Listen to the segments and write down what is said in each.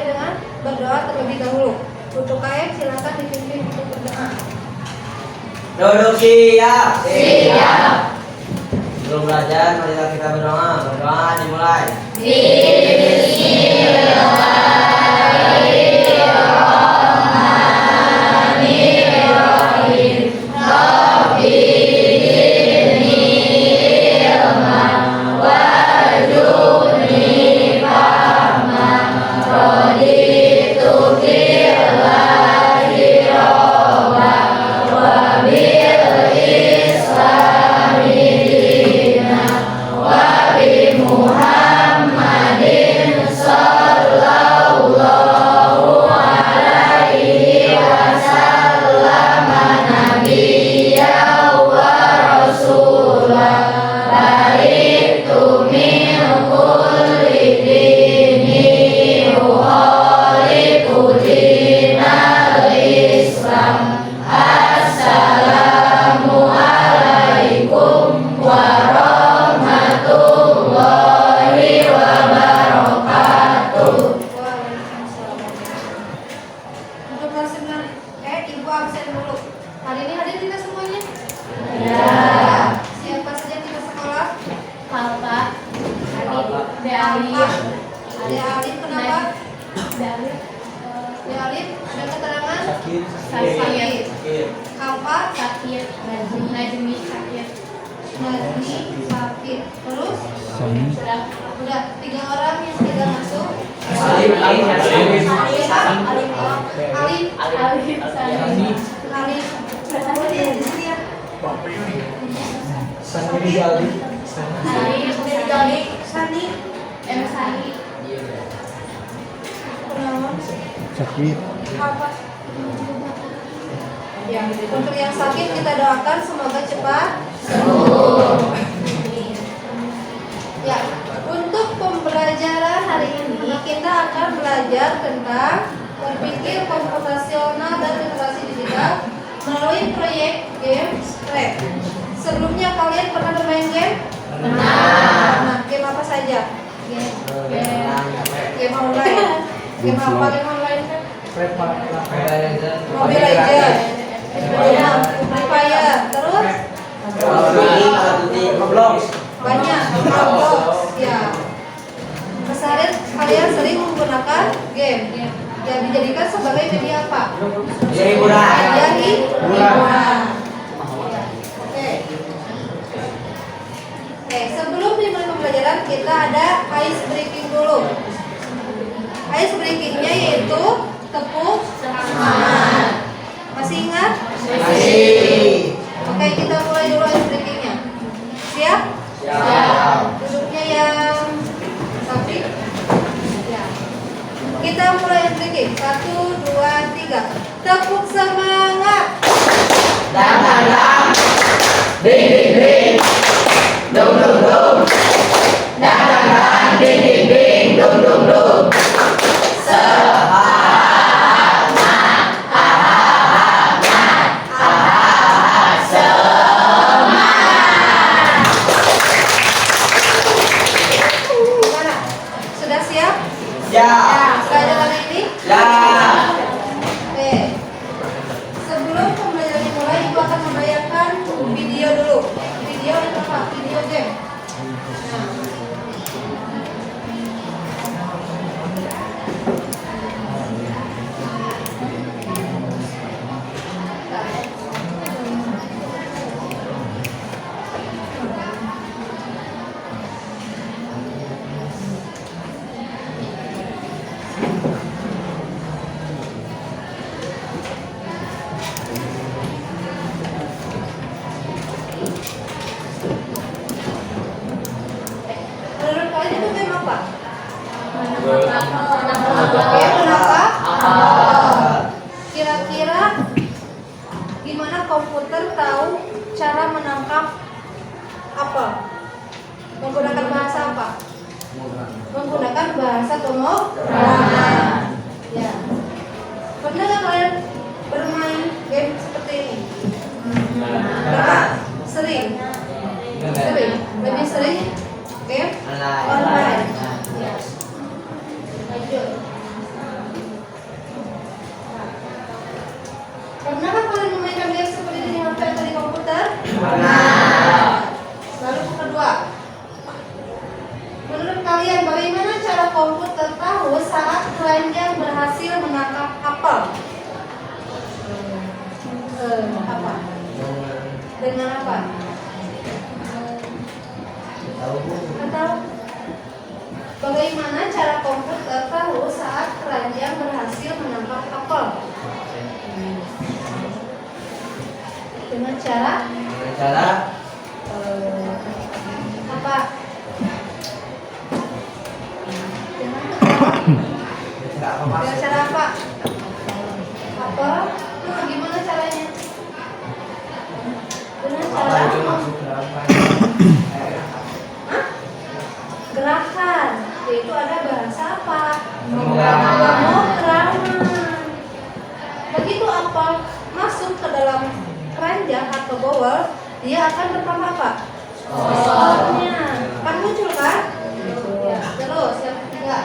dengan berdoa terlebih dahulu. Untuk KM silakan dipimpin untuk berdoa. Duduk siap. Siap. Sebelum belajar, marilah kita berdoa. Berdoa dimulai. Bismillahirrahmanirrahim. Rabbi zidni ilman warzuqni fahman. Raditu billahi rabban wa bil islami dinan wa bi Muhammadin sallallahu alaihi wasallam nabiyyan wa rasulan. Baritu min kulli dini yukhalifu dinal Islam. Assalamu alaikum warahmatullahi wabarakatuh. Untuk kelas 9 Ibu absen dulu. Hari ini hadir tidak semuanya? Ya. Siapa saja tidak sekolah? Bapak, Alif. Ada Alif kenapa? Ada Alif ada keterangan? Sakit. Sakit. Sakit. Kalpa? sakit, Najmi sakit. Najmi sakit. Terus? Sudah. Udah 3 orang yang tidak masuk. Alif. Alif. Alif Alif. Oh, dia di sini ya. Sani Gali. Sani. Sani. Kenapa? Sakit. Apa? Ya, untuk yang sakit kita doakan semoga cepat sembuh. Ya, untuk pembelajaran hari ini kita akan belajar tentang berpikir komputasional dan literasi digital melalui proyek game Scrap. Sebelumnya kalian pernah bermain game? Nah, game apa saja? Game online. Game apa? Game online kan? Mobile Legends, Free Fire, terus Roblox. banyak Roblox. Ya, keseharian kalian sering menggunakan game yang dijadikan sebagai media apa? Ya, hiburan. Media hiburan. Oke, sebelum dimulai pembelajaran kita ada ice breaking dulu. Ice breakingnya yaitu tepuk semangat. Masih ingat? Masih. Oke, kita mulai dulu ice breakingnya. Siap? Siap. Duduknya yang rapi. Ya. Kita mulai ice breaking. 1, 2, 3. Tepuk semangat. Dang dang dang. Ding ding ding. Dum dum dum. Dang dang dang. Ding ding ding. Dum dum dum. Gimana? Sudah siap? Ya. Pelajaran ini? Ya. Oke. Sebelum pembelajaran dimulai, Ibu akan membayangkan video dulu. Video itu apa? Video game. Nah. Menurut kalian itu game apa? Game kenapa? Kira-kira gimana komputer tahu cara menangkap apel? Menggunakan bahasa apa? Menggunakan bahasa pemrograman. Ya. Pernah nggak kalian bermain game seperti ini? Pernah? Sering? Sering? Lebih sering game online. Ya. Lanjut. Benar. Lalu yang kedua, menurut kalian bagaimana cara komputer tahu saat keranjang berhasil menangkap apel? Apa? Dengan apa? Atau bagaimana cara komputer tahu saat keranjang berhasil menangkap apel? Dengan cara apa? Dengan cara apa? Apa? Nah, gimana caranya? Dengan cara gerakan, yaitu ada bahasa apa? Pemrograman. Begitu apel masuk ke dalam keranjang atau bowl, dia akan rekam apa? Skornya. Kan muncul kan? Ya, terus yang ketiga,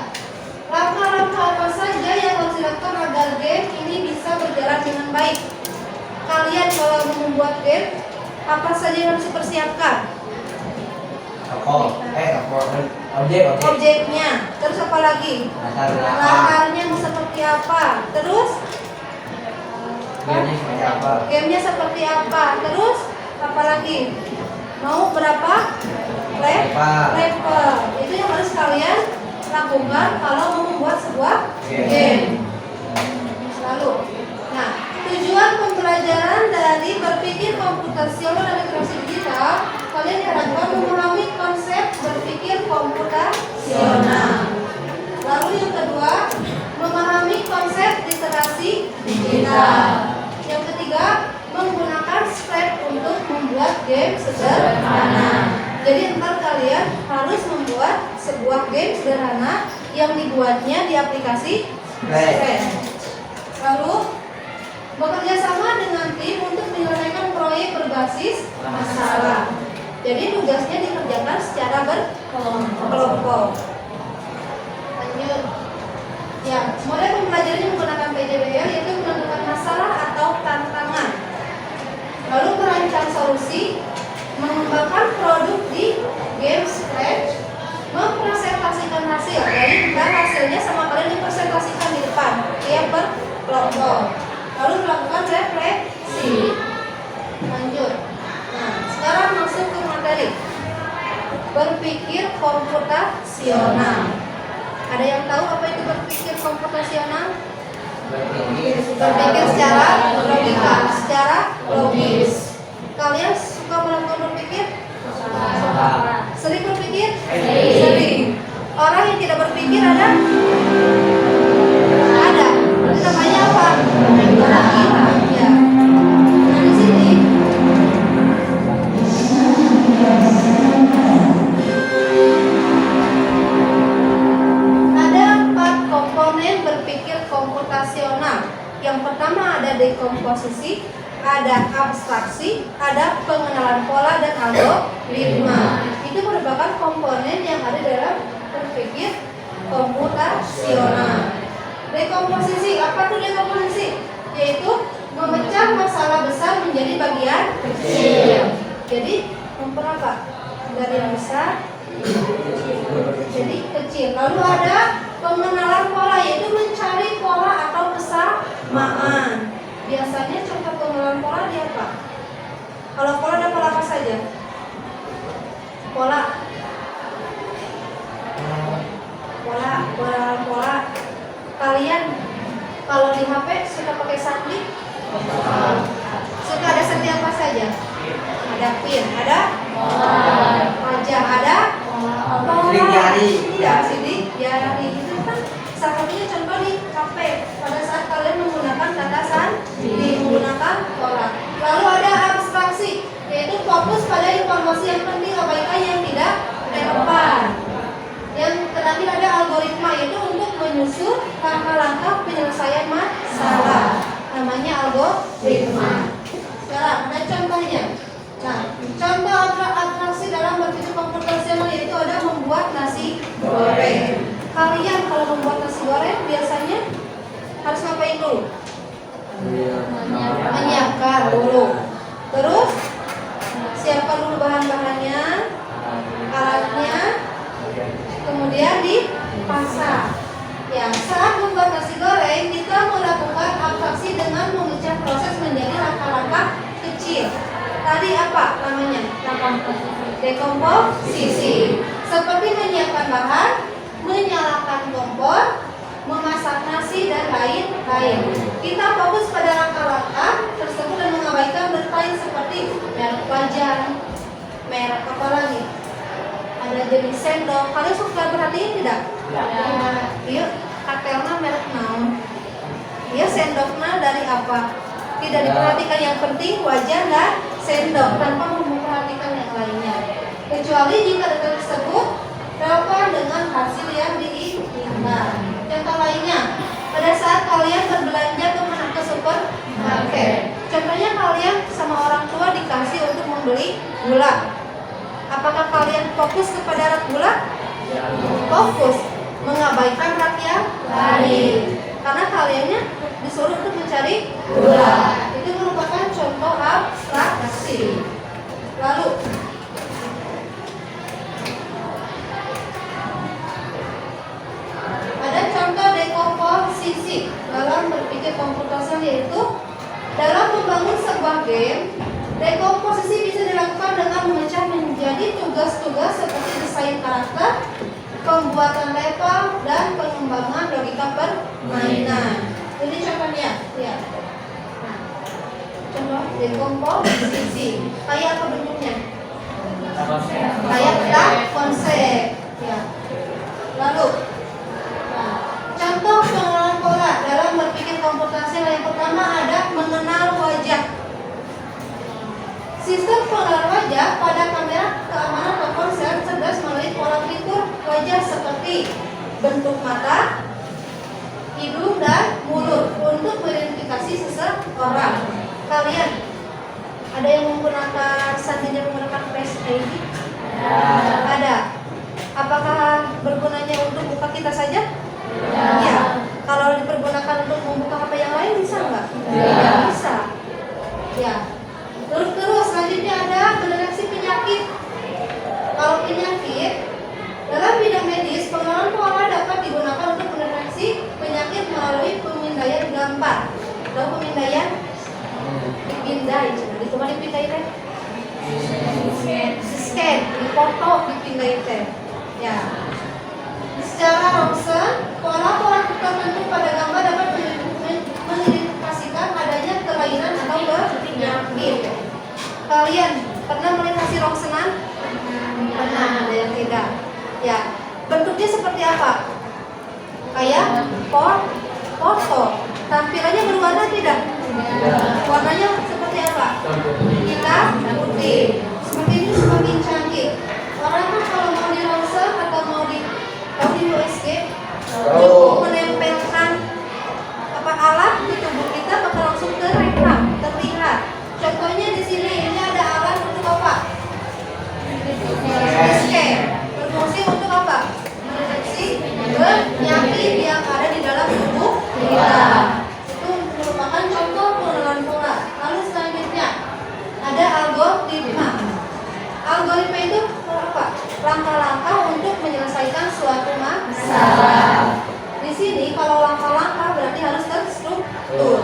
langkah-langkah apa saja yang harus dilakukan agar game ini bisa berjalan dengan baik? Kalian kalau membuat game, apa saja yang harus dipersiapkan? Objeknya, terus apa lagi? Latarnya seperti apa? Terus gamenya seperti apa? Terus apa lagi? Mau berapa level? Itu yang harus kalian lakukan kalau mau membuat sebuah game. Lalu, nah, tujuan pembelajaran dari berpikir komputasional dan literasi digital, kalian diharapkan memahami konsep berpikir komputasional. Lalu yang kedua, memahami konsep literasi digital. Yang ketiga, menggunakan script untuk membuat game sederhana. Jadi ntar kalian harus membuat sebuah game sederhana yang dibuatnya di aplikasi script. Lalu bekerja sama dengan tim untuk menyelesaikan proyek berbasis masalah. Jadi tugasnya dikerjakan secara berkelompok. Lanjut. Ya, model pembelajaran yang menggunakan PJBL yaitu menentukan masalah atau tantangan. Lalu merancang solusi, mengembangkan produk di game scratch, mempresentasikan hasil. Jadi ntar hasilnya sama kalian dipresentasikan di depan, tiap berkelompok. Lalu melakukan refleksi. Lanjut. Nah, sekarang masuk ke materi. Berpikir komputasional. Ada yang tahu apa itu berpikir komputasional? Berpikir secara logika, secara logis. Kalian suka melakukan berpikir? Sering berpikir? Sering. Orang yang tidak berpikir ada? Ada. Itu namanya apa? Gila. Ya. Nah, di sini ada 4 komponen berpikir komputasional. Yang pertama ada dekomposisi, ada abstraksi, ada pengenalan pola dan algoritma. Itu merupakan komponen yang ada dalam berpikir komputasional. Dekomposisi, apa itu dekomposisi? Yaitu memecah masalah besar menjadi bagian kecil. Jadi memperapa dari yang besar jadi kecil. Lalu ada pengenalan pola, yaitu mencari pola atau kesamaan. Biasanya contoh pengenalan pola di apa? Kalau pola ada pola apa saja? Pola. Kalian kalau di HP suka pakai sandi? Suka ada sandi apa saja? Ada pin, ada wajah, ada Sidik jari. Iya, sidik jari. Itu kan salah satunya contoh di HP. Pada saat kalian menggunakan kata sandi, menggunakan pola. Lalu ada abstraksi, yaitu fokus pada informasi yang penting, abaikan yang tidak relevan. Yang terakhir ada algoritma, yaitu untuk menyusun langkah-langkah penyelesaian masalah. Namanya algoritma. Sekarang ada contohnya. Nah, contoh abstraksi dalam berpikir komputasional yaitu ada membuat nasi goreng. Kalian kalau membuat nasi goreng biasanya harus ngapain dulu? Menyiapkan dulu. Terus kemudian dipasang. Ya, saat membuat nasi goreng kita melakukan abstraksi dengan memecah proses menjadi langkah-langkah kecil. Tadi apa namanya? Dekomposisi. Seperti menyiapkan bahan, menyalakan kompor, memasak nasi dan lain-lain. Kita fokus pada langkah-langkah tersebut dan mengabaikan detail seperti merek wajan, merek apa lagi? Ada jenis sendok. Kalian suka perhatiin tidak? Iya, kartelnya merek naon? Iya, sendoknya dari apa? Tidak diperhatikan, yang penting wajan dan sendok tanpa memperhatikan yang lainnya. Kecuali jika detail tersebut relevan dengan hasil yang diinginkan. Contoh lainnya, pada saat kalian berbelanja ke supermarket, contohnya kalian sama orang tua dikasih untuk membeli gula. Apakah kalian fokus kepada rak gula? Fokus, mengabaikan rak yang lain. Karena kaliannya disuruh untuk mencari gula. Itu merupakan contoh abstraksi. Lalu ada contoh dekomposisi dalam berpikir komputasial, yaitu dalam membangun sebuah game. Dekomposisi bisa dilakukan dengan memecah menjadi tugas-tugas seperti desain karakter, pembuatan level, dan pengembangan logika permainan. Ini contohnya, ya. Nah, contoh dekomposisi. Kayak apa bentuknya? Kayak konsep. Ya. Lalu, nah, contoh pengenalan pola dalam berpikir komputasial yang pertama ada mengenal wajah. Sistem pengenalan wajah pada kamera keamanan atau ponsel cerdas melalui pola fitur wajah seperti bentuk mata, hidung, dan mulut untuk mengidentifikasi seseorang. Kalian ada yang menggunakan seandainya menggunakan Face ID? Ada. Apakah bergunanya untuk buka kita saja? Ya. Kalau dipergunakan untuk membuka HP yang lain bisa nggak? Tidak bisa. Ya. Terus selanjutnya ada mendeteksi penyakit. Kalau penyakit dalam bidang medis, pengenalan pola dapat digunakan untuk mendeteksi penyakit melalui pemindaian gambar. Tahu pemindaian? Dipindai, itu mah dipindai teh. Scan, dipoto, dipindai teh. Ya. Secara ronsen, pola-pola tertentu pada gambar dapat mengidentifikasikan adanya kelainan atau penyakit. Kalian pernah melihat hasil rongsenan? Pernah, ada yang tidak. Ya, bentuknya seperti apa? Kayak foto. Tampilannya berwarna tidak? Warnanya seperti apa? Hitam, putih. Seperti ini semakin canggih. Orang kan kalau mau di ronsen atau mau di USG, cukup menempelkan alat di tubuh kita bakal langsung terekam, terlihat. Contohnya di sini ini ada alat untuk apa? Scan. Berfungsi untuk apa? Mendeteksi penyakit yang ada di dalam tubuh kita. Itu merupakan contoh pengenalan pola. Lalu selanjutnya ada algoritma. Algoritma itu apa? Langkah-langkah untuk menyelesaikan suatu masalah. Di sini kalau langkah-langkah berarti harus terstruktur,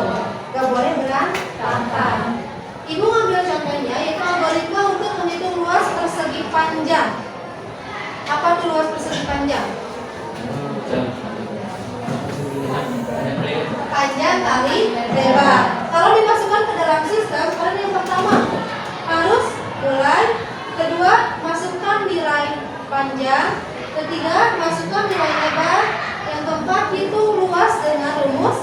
gak boleh berantakan. Ibu ngambil contohnya yaitu algoritma untuk menghitung luas persegi panjang. Apa itu luas persegi panjang? Panjang kali lebar. Kalau dimasukkan ke dalam sistem, kalian yang pertama harus mulai, kedua masukkan nilai panjang, ketiga masukkan nilai lebar, yang keempat hitung luas dengan rumus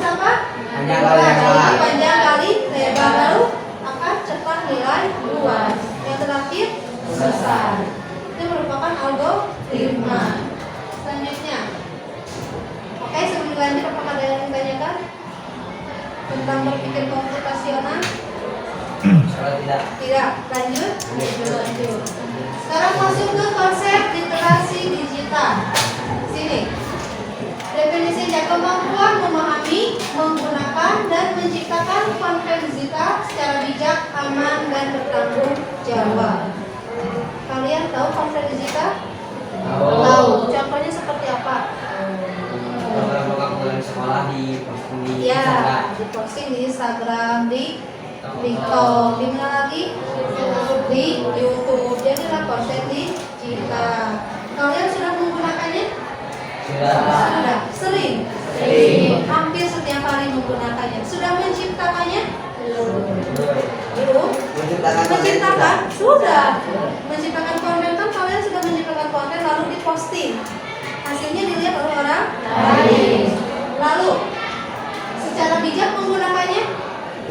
apa? Panjang kali lebar, lalu akan cetak nilai luas. Yang terakhir besar. Itu merupakan algoritma. Selanjutnya, oke, sebelum lanjut apakah ada yang ditanyakan tentang berpikir komputasional? Tidak. Lanjut. Sekarang masuk ke konsep literasi digital. Sini. Definisinya kemampuan memahami, menggunakan, dan menciptakan konten digital secara bijak, aman, dan bertanggung jawab. Kalian tahu konten digital? Tahu. Tahu. Contohnya seperti apa? Program-program pengenalan sekolah di posting di Ya, Instagram. di posting di Instagram, di TikTok, di mana lagi? Di YouTube. Jadilah konten digital. Kalian sudah menggunakannya? Sudah. Sudah. Sering? Sering. Hampir setiap hari menggunakannya. Sudah menciptakannya? Belum. Menciptakan? Sudah. Menciptakan konten kan kalian sudah menciptakan konten lalu diposting. Hasilnya dilihat oleh orang lain. Lalu secara bijak menggunakannya?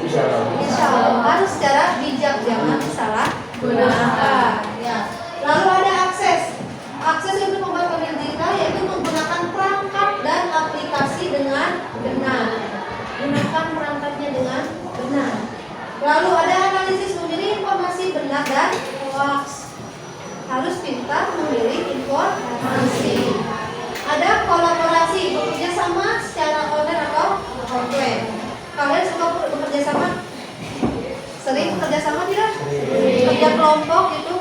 Insya Allah harus secara bijak, jangan salah gunakan. Ya. Lalu ada akses. Akses untuk membuat konten digital yaitu menggunakan perangkat dan aplikasi dengan benar. Gunakan perangkatnya dengan benar. Lalu ada analisis, memilih informasi benar dan hoax. Harus pintar memilih informasi. Ada kolaborasi, bekerja sama secara online atau offline. Kalian suka bekerja sama? Sering bekerja sama tidak? Kerja kelompok itu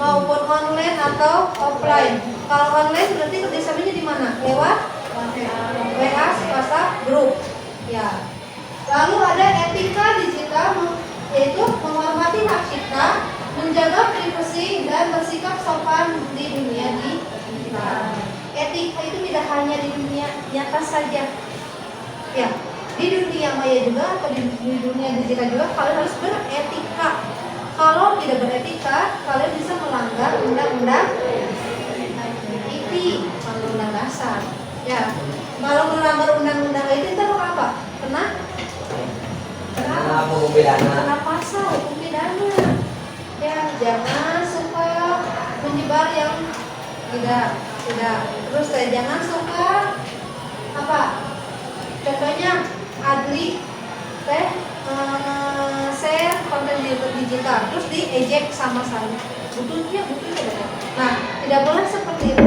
maupun online atau offline. Kalau online berarti kerjasamanya di mana? Lewat WA, WhatsApp, grup. Ya. Lalu ada etika digital, yaitu menghormati hak cipta, menjaga privasi dan bersikap sopan di dunia digital. Etika itu tidak hanya di dunia nyata saja. Ya, di dunia maya juga atau di dunia digital juga kalian harus beretika. Kalau tidak beretika, kalian bisa melanggar undang-undang IT, undang-undang dasar. Ya, kalau melanggar undang-undang IT itu apa? Kena Hukum pidana. kena pasal hukum pidana. Ya, jangan suka menyebar yang tidak. Terus jangan suka apa? Contohnya adli share konten digital terus diejek sama saya. Butuhnya. Nah, tidak boleh seperti itu.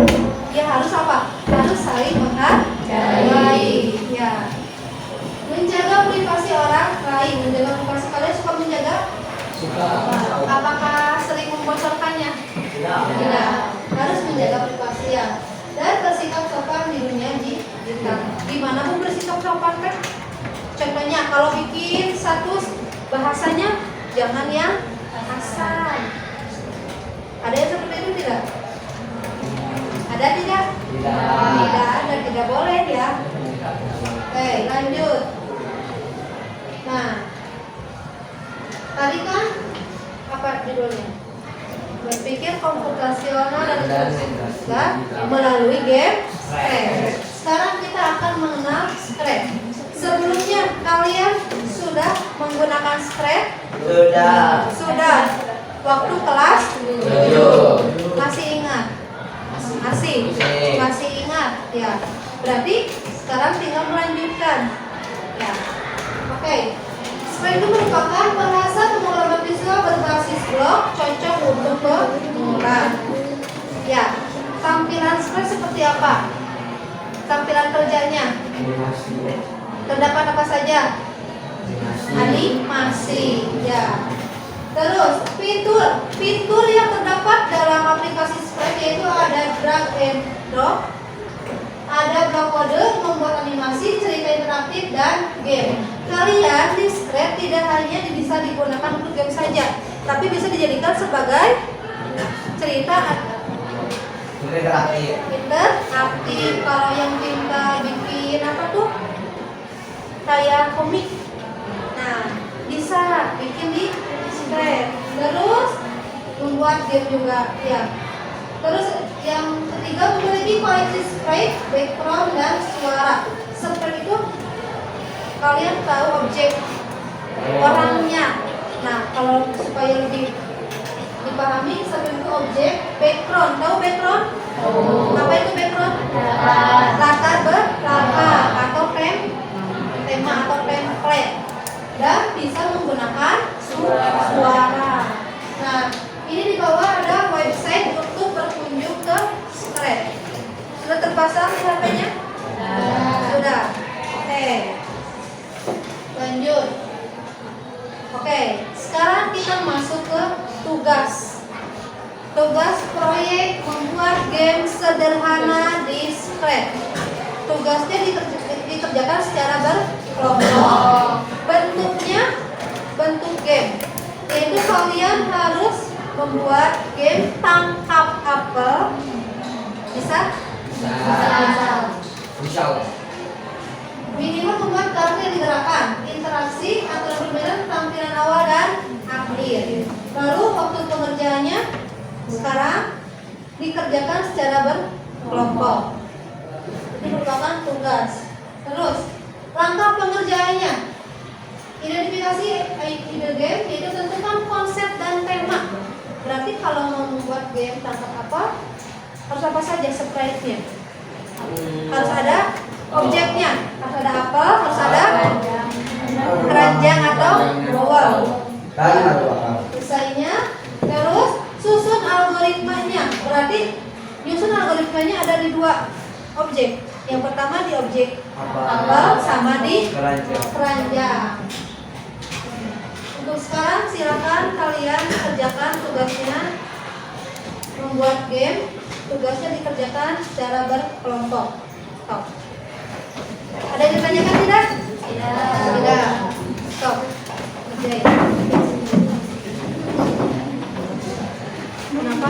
Ya harus apa? Harus saling menghargai. Ya. Menjaga privasi orang lain, menjaga privasi kalian suka menjaga? Suka. Apakah sering membocorkannya? Tidak. Harus menjaga privasi ya. Dan bersikap sopan di dunia digital. Gimana mau bersikap sopan kan? Contohnya kalau bikin status bahasanya jangan yang kasar. Ada yang seperti itu tidak? Ada tidak? Tidak ada, tidak boleh ya. Oke, lanjut. Nah, tadi kan apa judulnya? Berpikir komputasional dan melalui game Scratch. Sekarang kita akan mengenal Scratch. Sebelumnya kalian sudah menggunakan Scratch? Sudah. Waktu kelas 7. Masih ingat? Masih ingat ya. Berarti sekarang tinggal melanjutkan. Ya. Oke. Scratch itu merupakan bahasa pemrograman visual berbasis blok cocok untuk pemula. Ya. Tampilan Scratch seperti apa? Tampilan kerjanya terdapat apa saja? Animasi. Ya. Terus fitur yang terdapat dalam aplikasi Scratch yaitu ada drag and drop, ada blok kode, membuat animasi, cerita interaktif dan game. Kalian di Scratch tidak hanya bisa digunakan untuk game saja, tapi bisa dijadikan sebagai cerita interaktif. Kalau yang kita bikin apa tuh? Kayak komik. Nah, bisa bikin di Scratch. Terus membuat game juga ya. Terus yang ketiga memiliki koleksi sprite, background dan suara. Seperti itu kalian tahu objek orangnya. Nah, kalau supaya lebih dipahami, seperti itu objek background. Tahu background? Apa itu background? Latar belakang atau tema atau template. Dan bisa menggunakan suara. Nah, ini di bawah ada website untuk berkunjung ke Scratch. Sudah terpasang di HP-nya? Sudah. Oke. Lanjut. Oke, sekarang kita masuk ke tugas. Tugas proyek tugasnya dikerjakan secara berkelompok. Bentuknya bentuk game, yaitu kalian harus membuat game tangkap apel. Bisa? Insya Allah. Minimal membuat kartu yang digerakkan, interaksi antara perbedaan tampilan awal dan akhir. Lalu waktu pengerjaannya sekarang dikerjakan secara berkelompok. Ini merupakan tugas. Terus langkah pengerjaannya, identifikasi ide game, yaitu tentukan konsep dan tema. Berarti kalau mau membuat game tangkap apa, harus apa saja sprite-nya? Harus ada objeknya, harus ada apel, harus ada keranjang atau bowl. Selesainya, terus susun algoritmanya. Berarti nyusun algoritmanya ada di dua objek. Yang pertama di objek apel sama di keranjang. Untuk sekarang silakan kalian kerjakan tugasnya, membuat game. Tugasnya dikerjakan secara berkelompok. Stop. Ada yang ditanyakan tidak? Tidak. Stop. Kerjain. Kenapa?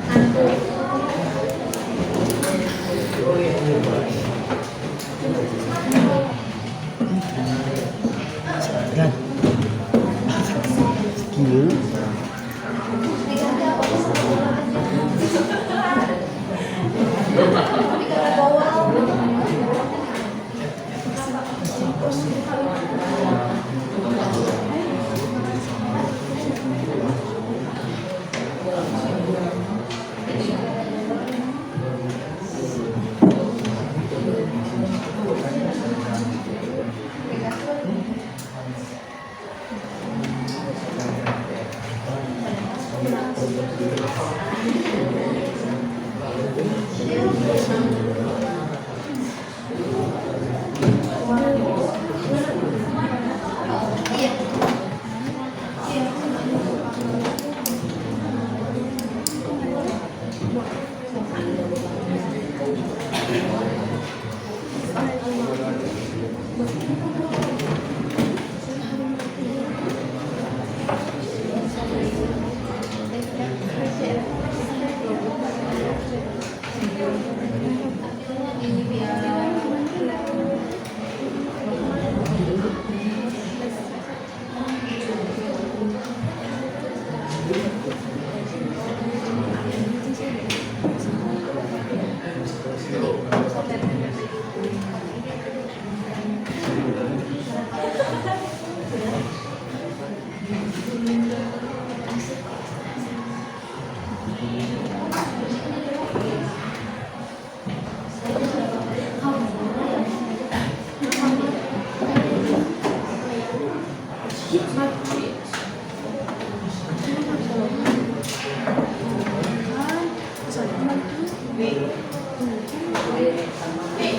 Ngantuk.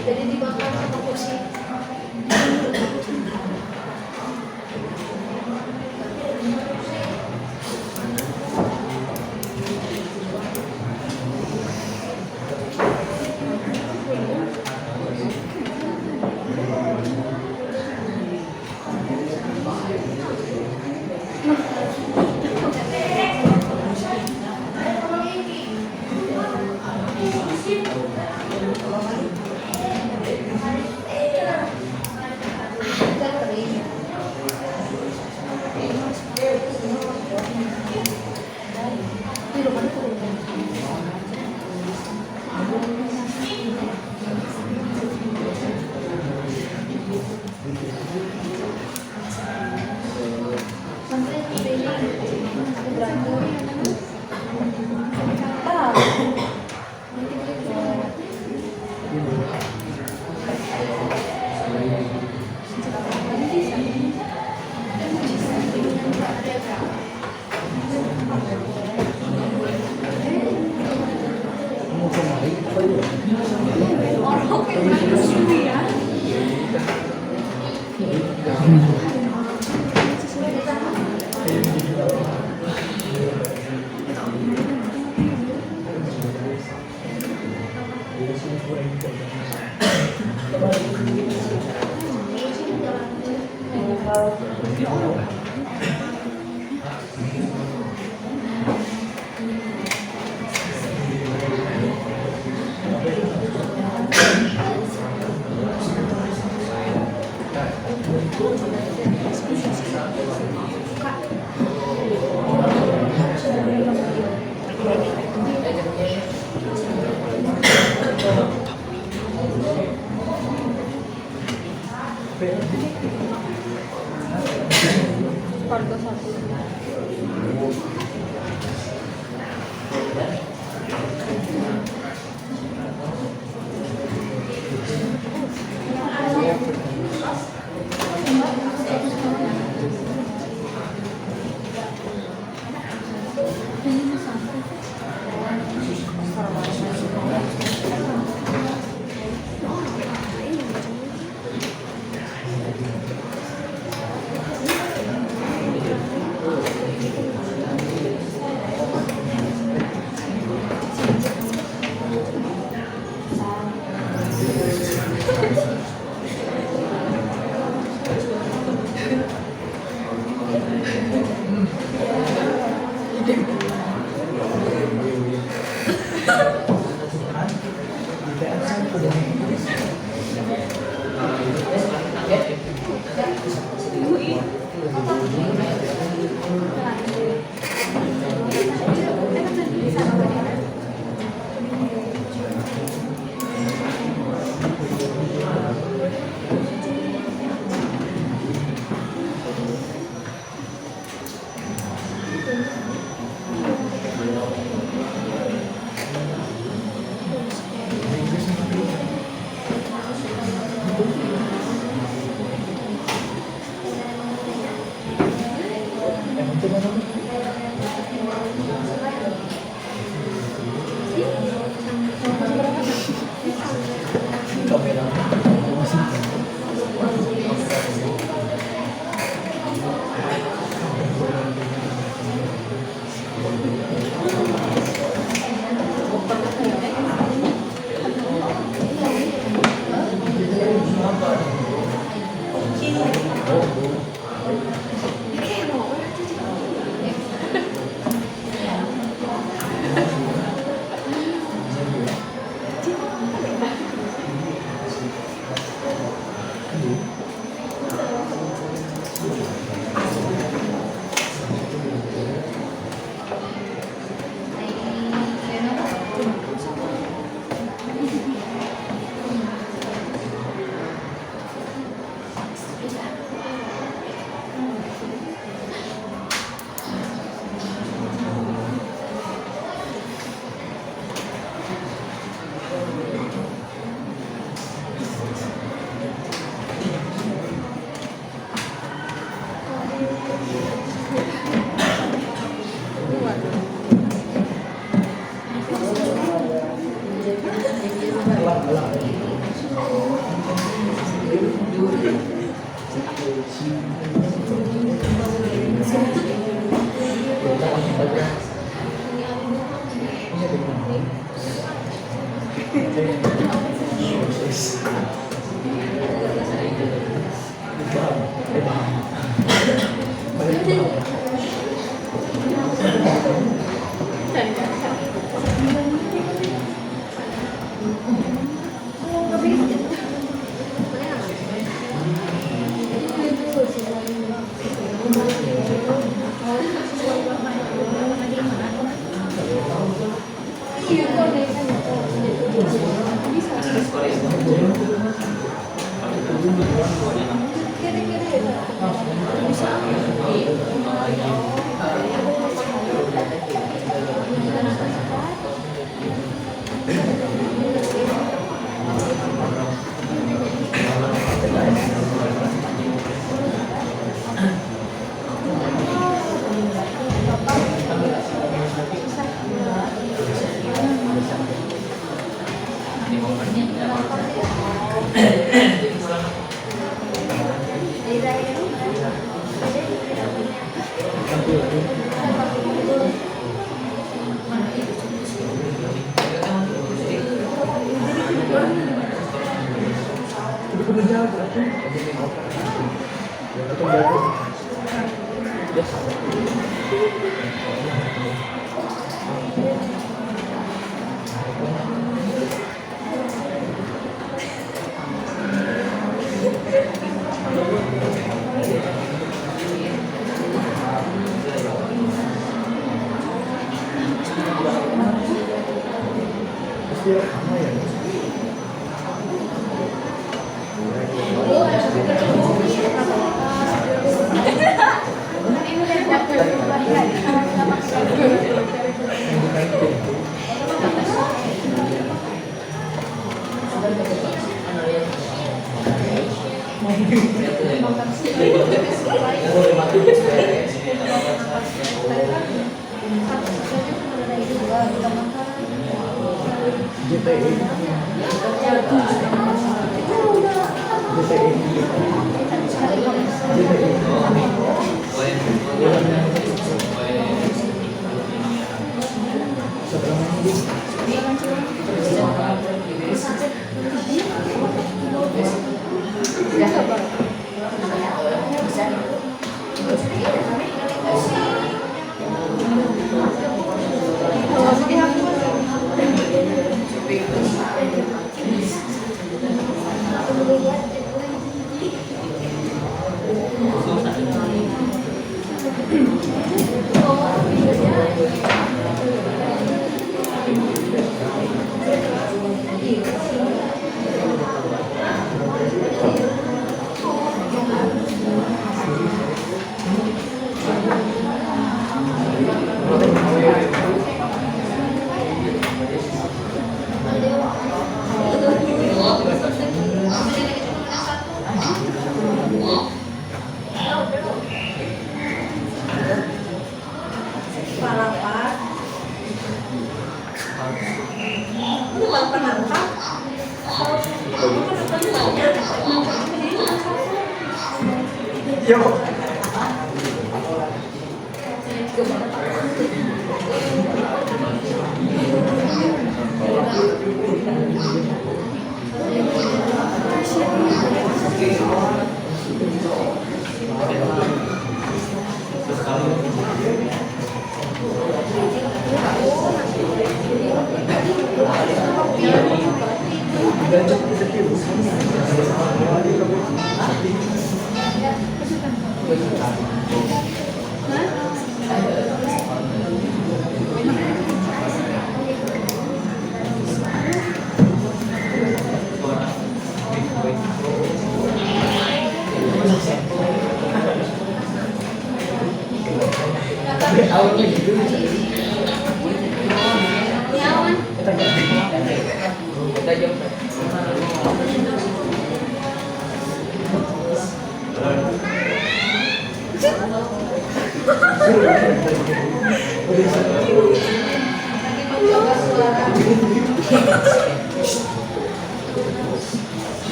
Jadi dibakar sama kursi.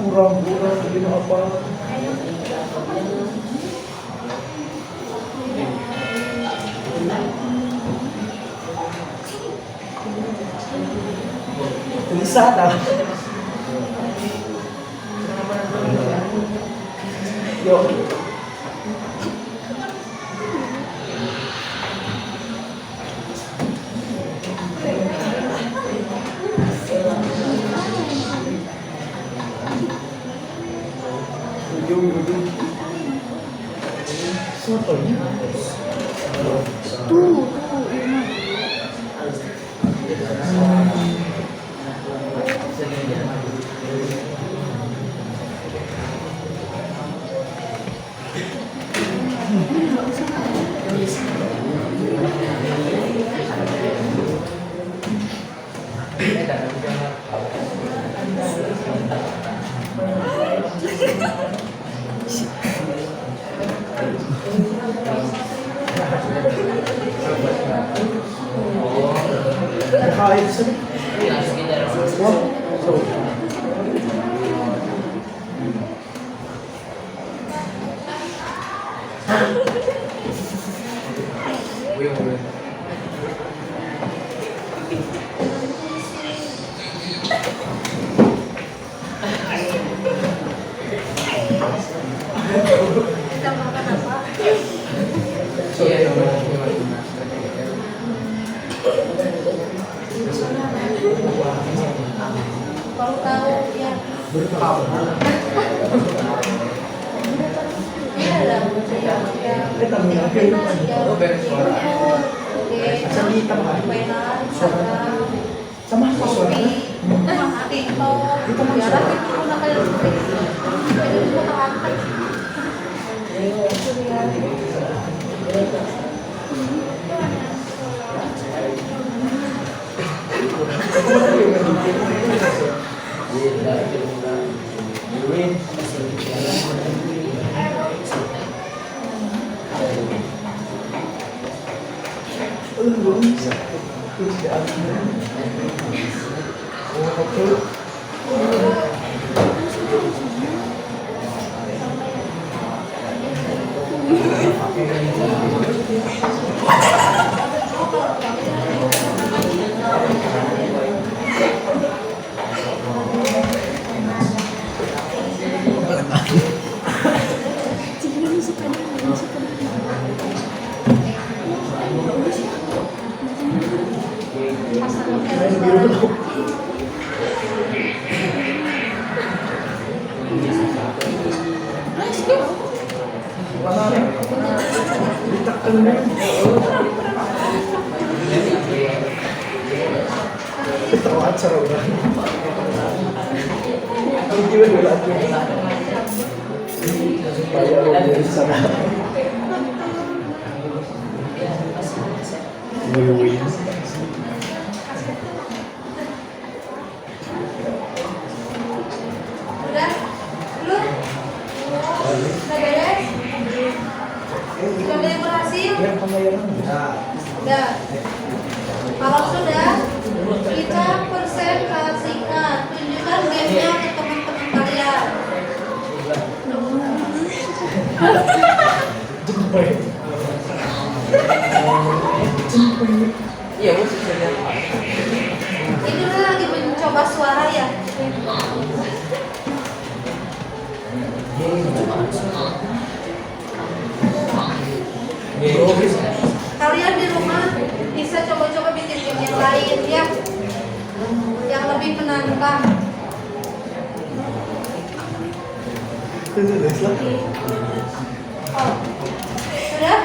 Kurang-kurang begini apa? Tulisan dah. Yuk. Kita makan apa? Kalau tahu ya. Iya lah. Sama suara. Udah? Belum? Udah beres? Sudah boleh berhasil? Udah. Kalau sudah, kita presentasikan. Tunjukkan gamenya ke teman-teman kalian. Ini udah lagi mencoba suara ya. Kalian di rumah bisa coba-coba bikin game yang lain ya, yang lebih menantang. Oh, sudah?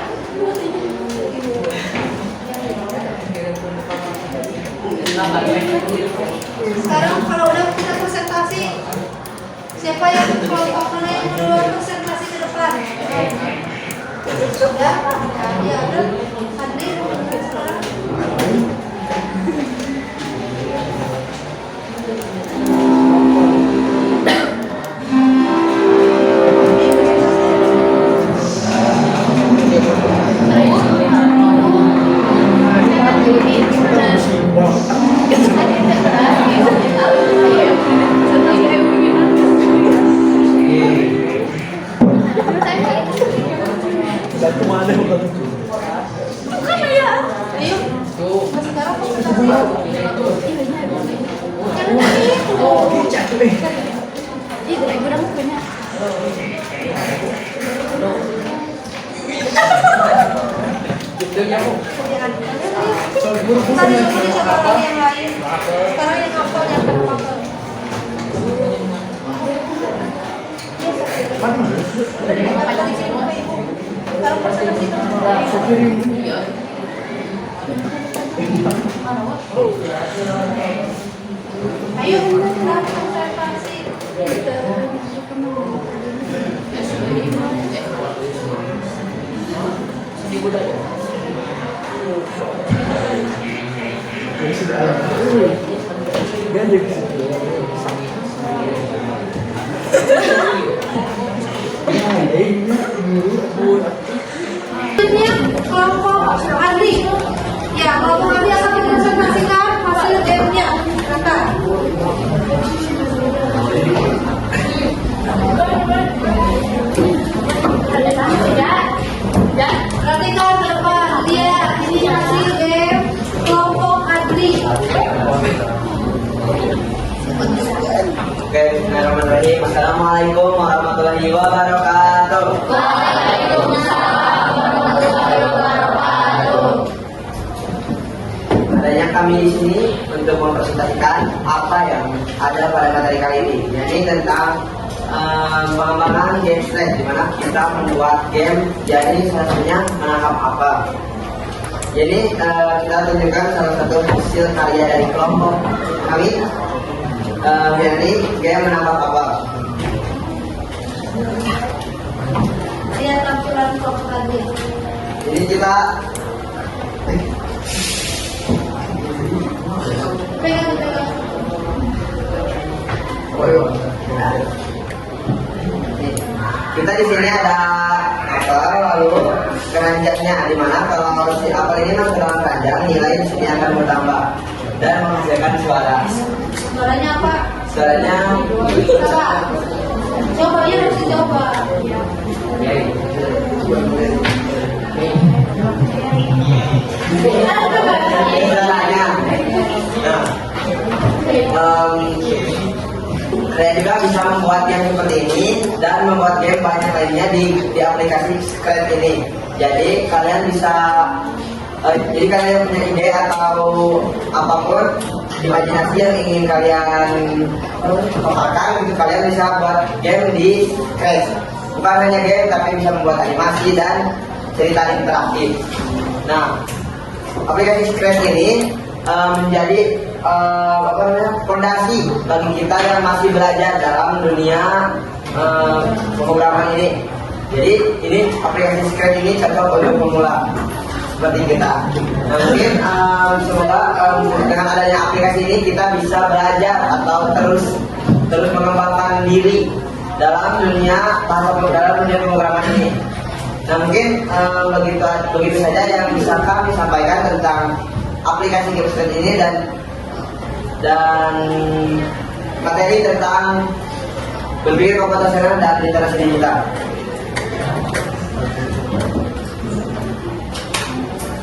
Sekarang kalau udah kita presentasi, siapa yang kelompok mana yang duluan presentasi ke depan? Sudah? Ya udah. Hadir. Tadi dulu dicoba lagi yang lain. Sekarang yang hafal yang terhafal. Sekarang presentasi Ayo kita konservasi. Selanjutnya kelompok Andi. Ya, kelompok Andi akan dipresentasikan hasil gamenya. Silakan. Perhatikan ke depan. Lihat, ini hasil game kelompok Andi. Oke, bismillahirrahmanirrahim. Assalamualaikum warahmatullahi wabarakatuh. Adanya kami di sini untuk mempresentasikan apa yang ada pada materi kali ini, yaitu tentang pengembangan game stress, di mana kita membuat game. Jadi salah satunya menangkap apa. Jadi kita tunjukkan salah satu hasil karya dari kelompok kami. Jadi game menangkap apa. Lihat tampilan kelompok Andi. Jadi kita Pegang. kita di sini ada apel, lalu keranjangnya, di mana kalau si apel ini masuk dalam keranjang, nilai di sini akan bertambah dan menghasilkan suara. Suaranya apa? Suaranya Coba. Coba ya, harus dicoba. suaranya. Nah, saya juga bisa membuat game seperti ini dan membuat game banyak lainnya di aplikasi Scratch ini. Jadi kalian bisa jadi kalian punya ide atau apapun imajinasi yang ingin kalian kembangkan, gitu kalian bisa buat game di Scratch. Bukan hanya game, tapi bisa membuat animasi dan cerita interaktif. Nah, aplikasi Scratch ini menjadi fondasi bagi kita yang masih belajar dalam dunia pemrograman ini. Jadi ini aplikasi Scratch ini cocok untuk pemula seperti kita. Nah, mungkin semoga dengan adanya aplikasi ini kita bisa belajar atau terus mengembangkan diri dalam dunia pemrograman ini. Nah, mungkin begitu saja yang bisa kami sampaikan tentang aplikasi game Scratch ini dan materi tentang berpikir komputasional dan literasi digital.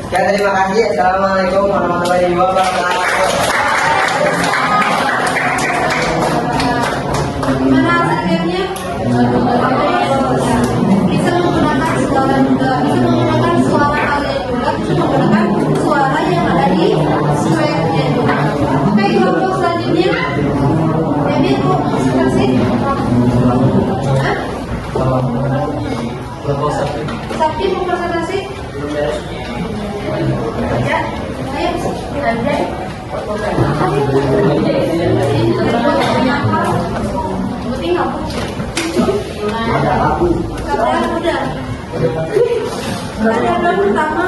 Sekian, terima kasih. Assalamualaikum warahmatullahi wabarakatuh. Gimana hasil gamenya? Bisa menggunakan suara juga, bisa menggunakan suara kalian juga, bisa menggunakan suara yang ada di Scratch-nya juga. Oke, kelompok selanjutnya. Debbie mau presentasi? Hah? Sakti mau presentasi? Ya, ayo, belajar. Penting apa? Kalian udah. Kalian pertama.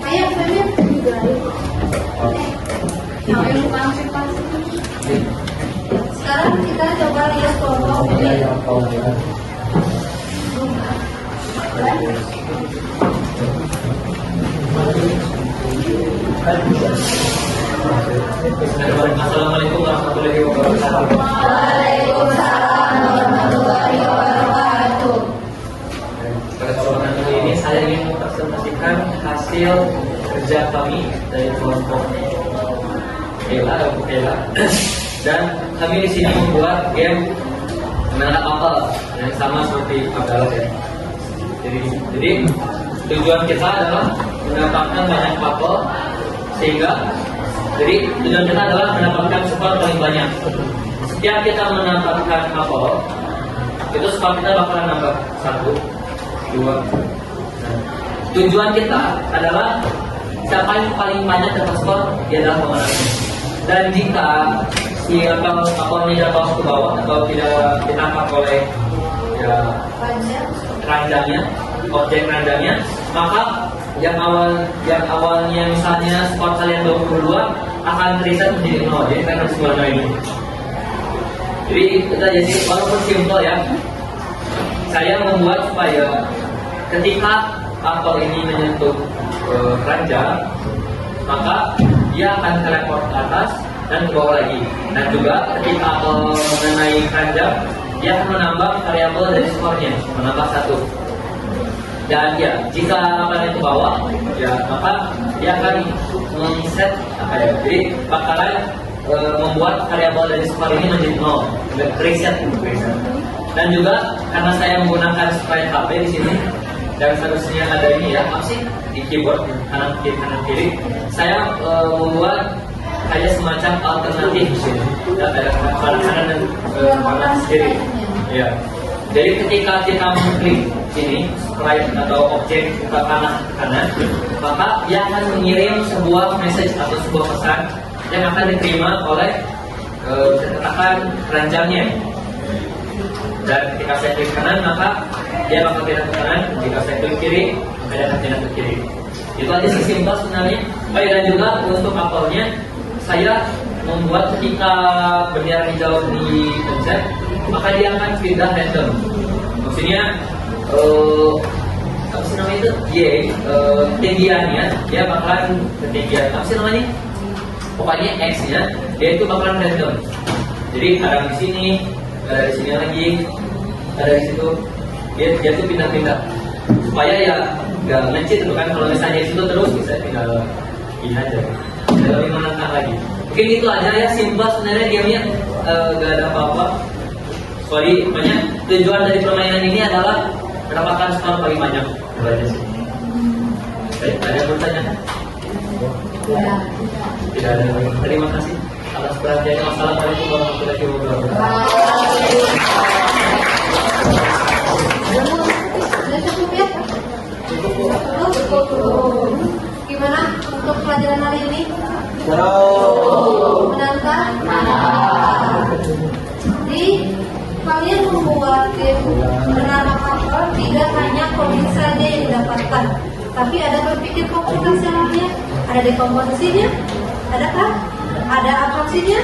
Ayo, Femir. Sekarang kita coba lihat kelompok ini. Assalamualaikum warahmatullahi wabarakatuh. Waalaikumsalam warahmatullahi wabarakatuh. Pada kesempatan kali ini saya ingin mempresentasikan hasil kerja kami dari kelompok Kela. Dan kami di sini membuat game menangkap apel yang sama seperti apel ya. Jadi tujuan kita adalah mendapatkan banyak apel jadi tujuan kita adalah mendapatkan skor paling banyak. Setiap kita mendapatkan apel, itu skor kita bakalan nambah 1, 2. Tujuan kita adalah siapa yang paling banyak dapat skor dia adalah pemenangnya. Dan jika si akalnya jatuh ke bawah atau tidak ditangkap oleh ya, ranjangnya, objek ranjangnya, maka yang awalnya misalnya skor kalian 22 akan reset menjadi 0. Jadi kan harus warna ini. Jadi kita jadi walaupun simple ya, saya membuat supaya ketika apel ini menyentuh keranjang, maka dia akan teleport ke atas dan ke bawah lagi. Dan juga ketika apel mengenai keranjang, dia akan menambah variabel dari skornya, menambah 1. Dan ya, jika apelnya ke bawah, ya maka dia akan men-set apa ya? Jadi bakalan membuat variabel dari skor ini menjadi 0, reset. Dan juga karena saya menggunakan sprite HP di sini dan seharusnya ada ini ya, apa sih di keyboard kanan kiri, saya membuat kayak semacam alternatif di sini. Ada kanan dan kanan kiri. Ya. Jadi ketika kita mengklik sini sprite atau objek ke kanan, maka dia akan mengirim sebuah message atau sebuah pesan yang akan diterima oleh katakan keranjangnya. Dan ketika saya klik kanan, maka dia bakal pindah ke kanan. Jika saya klik kiri, maka dia akan pindah ke kiri. Itu aja sih simpel sebenarnya. Baik, dan juga untuk apelnya, saya membuat ketika bendera hijau dipencet, maka dia akan pindah random. Maksudnya apa sih namanya itu? Ketinggiannya dia bakalan ketinggian. Apa sih namanya? Pokoknya X-nya dia itu bakalan random. Jadi ada di sini, ada di sini lagi, ada di situ. Dia tuh pindah-pindah supaya ya nggak ngecit tuh kan. Kalau misalnya di situ terus bisa tinggal ini aja. Lebih menantang lagi. Mungkin itu aja ya, simpel sebenarnya gamenya, gak ada apa-apa. Sorry, pokoknya tujuan dari permainan ini adalah mendapatkan skor paling banyak. Itu aja sih. Baik, ada yang bertanya? Tidak ada. Terima kasih atas perhatiannya. Wassalamualaikum warahmatullahi wabarakatuh. Sudah cukup ya? Cukup. Gimana untuk pelajaran hari ini? Menantang? Jadi kalian membuat game bernama Apel tidak hanya komik saja yang didapatkan, tapi ada berpikir komputasionalnya, ada dekomposisinya, adakah? Ada atraksinya,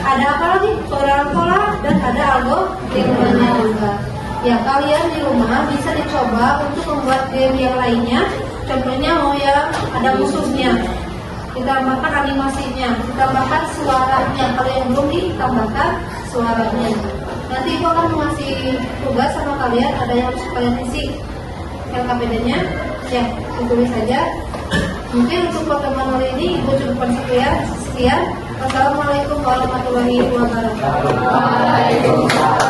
ada apa lagi? Pola-pola, dan ada algoritmanya juga. Ya, kalian di rumah bisa dicoba untuk membuat game yang lainnya. Contohnya mau yang ada musuhnya, ditambahkan animasinya, ditambahkan suaranya. Kalau yang belum ditambahkan suaranya, nanti Ibu akan mengasih tugas sama kalian, ada yang harus kalian isi LKPD-nya, ya ditulis saja. Mungkin untuk pertemuan hari ini Ibu cukupkan sekian. Wassalamualaikum warahmatullahi wabarakatuh.